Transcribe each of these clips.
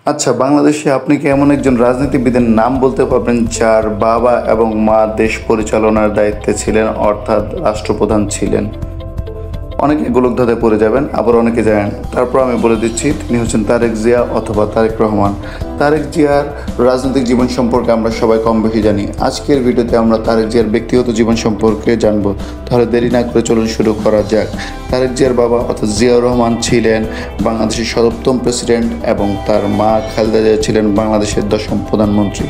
আচ্ছা, বাংলাদেশে আপনি কি এমন একজন রাজনীতিবিদের নাম বলতে পারবেন যার বাবা এবং মা দেশ পরিচালনার দায়িত্বে ছিলেন, অর্থাৎ রাষ্ট্রপ্রধান ছিলেন? অনেকে গোলকধাঁধায় পড়ে যাবেন, আবার অনেকে জানেন। তারপর আমি বলে দিচ্ছি, তিনি হচ্ছেন তারেক জিয়া অথবা তারেক রহমান। তারেক জিয়ার রাজনৈতিক জীবন সম্পর্কে আমরা সবাই কম বেশি জানি। আজকের ভিডিওতে আমরা তারেক জিয়ার ব্যক্তিগত জীবন সম্পর্কে জানব। তাহলে দেরি না করে চলুন শুরু করা যাক। তারেক জিয়ার বাবা অর্থাৎ জিয়াউর রহমান ছিলেন বাংলাদেশের ৭ম প্রেসিডেন্ট এবং তার মা খালেদা জিয়া ছিলেন বাংলাদেশের ১০ম প্রধানমন্ত্রী।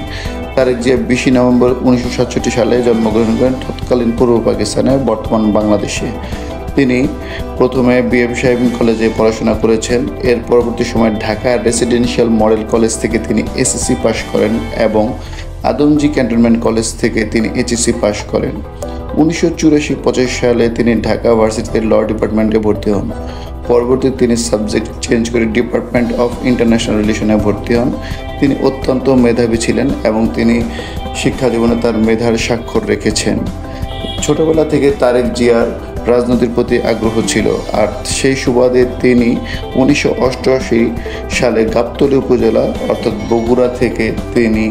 তারেক জিয়া ২০ নভেম্বর ১৯৬৭ সালে জন্মগ্রহণ করেন তৎকালীন পূর্ব পাকিস্তানে, বর্তমান বাংলাদেশে। তিনি প্রথমে বিএম সাহেব কলেজে পড়াশোনা করেছেন। এর পরবর্তী সময় ঢাকা রেসিডেন্সিয়াল মডেল কলেজ থেকে তিনি এসএসসি পাশ করেন এবং আদমজী ক্যান্টনমেন্ট কলেজ থেকে তিনি এইচএসসি পাশ করেন। ১৯৮৪-৮৫ সালে তিনি ঢাকা ভার্সিটিতে ল ডিপার্টমেন্টে ভর্তি হন। পরবর্তীতে তিনি সাবজেক্ট চেঞ্জ করে ডিপার্টমেন্ট অফ ইন্টারন্যাশনাল রিলেশনে ভর্তি হন। তিনি অত্যন্ত মেধাবী ছিলেন এবং তিনি শিক্ষা জীবনে তার মেধার স্বাক্ষর রেখেছেন। ছোটবেলা থেকে তারেক জিয়ার রাজনীতির প্রতি আগ্রহ ছিল, আর সেই সুবাদে তিনি ১৯৮৮ সালে গাবতলী উপজেলা অর্থাৎ বগুড়া থেকে তিনি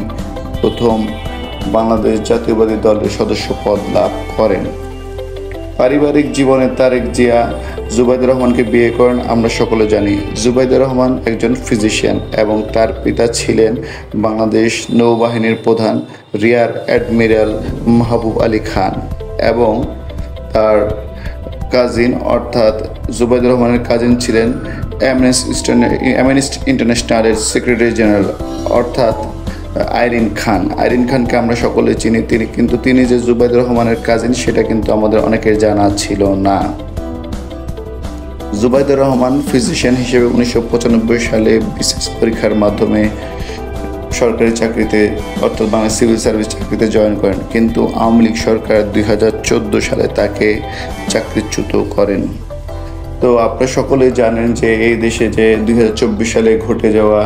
প্রথম বাংলাদেশ জাতীয়বাদী দলের সদস্য পদ লাভ করেন। পারিবারিক জীবনে তারেক জিয়া জুবাইদুর রহমানকে বিয়ে করেন। আমরা সকলে জানি জুবাইদুর রহমান একজন ফিজিশিয়ান এবং তার পিতা ছিলেন বাংলাদেশ নৌবাহিনীর প্রধান রিয়ার অ্যাডমিরাল মাহবুব আলী খান এবং তার কাজিন অর্থাৎ জুবাইদুর রহমানের কাজিন ছিলেন অ্যামনেস্টি ইন্টারন্যাশনালের সেক্রেটারি জেনারেল অর্থাৎ আইরিন খান। আইরিন খানকে আমরা সকলে চিনি, তিনি যে জুবাইদুর রহমানের কাজিন সেটা কিন্তু আমাদের অনেকের জানা ছিল না। জুবাইদুর রহমান ফিজিশিয়ান হিসেবে ১৯৯৫ সালে বিসিএস পরীক্ষার মাধ্যমে সরকারি চাকরিতে অর্থাৎ বাংলা সিভিল সার্ভিস চাকরিতে জয়েন করেন, কিন্তু আওয়ামী লীগ সরকার ২০১৪ সালে তাকে চাকরিচ্যুত করেন। তো আপনারা সকলেই জানেন যে এই দেশে যে ২০২৪ সালে ঘটে যাওয়া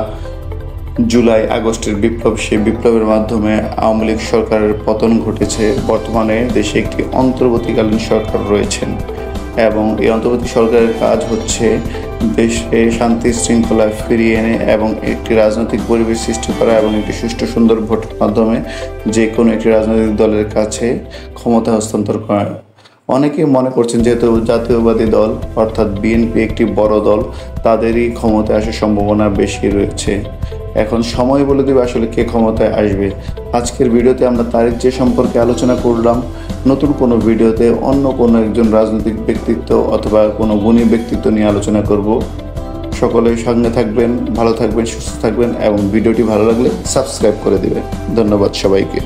জুলাই আগস্টের বিপ্লব, সেই বিপ্লবের মাধ্যমে আওয়ামী লীগ সরকারের পতন ঘটেছে। বর্তমানে দেশে একটি অন্তর্বর্তীকালীন সরকার রয়েছেন এবং এই অন্তর্বর্তী সরকারের কাজ হচ্ছে দেশে শান্তি শৃঙ্খলা ফিরিয়ে এনে এবং একটি রাজনৈতিক পরিবেশ সৃষ্টি করা এবং একটি সুষ্ঠু সুন্দর ভোটের মাধ্যমে যে কোনো একটি রাজনৈতিক দলের কাছে ক্ষমতা হস্তান্তর করা। অনেকেই মনে করছেন যেহেতু জাতীয়বাদী দল অর্থাৎ বিএনপি একটি বড় দল, তাদেরই ক্ষমতায় আসার সম্ভাবনা বেশি রয়েছে। এখন সময় বলে দেবে আসলে কে ক্ষমতায় আসবে। আজকের ভিডিওতে আমরা তারেক জিয়া সম্পর্কে আলোচনা করলাম। নতুন কোনো ভিডিওতে অন্য কোনো একজন রাজনৈতিক ব্যক্তিত্ব অথবা কোনো গুণী ব্যক্তিত্ব নিয়ে আলোচনা করব। সকলের সঙ্গে থাকবেন, ভালো থাকবেন, সুস্থ থাকবেন এবং ভিডিওটি ভালো লাগলে সাবস্ক্রাইব করে দেবেন। ধন্যবাদ সবাইকে।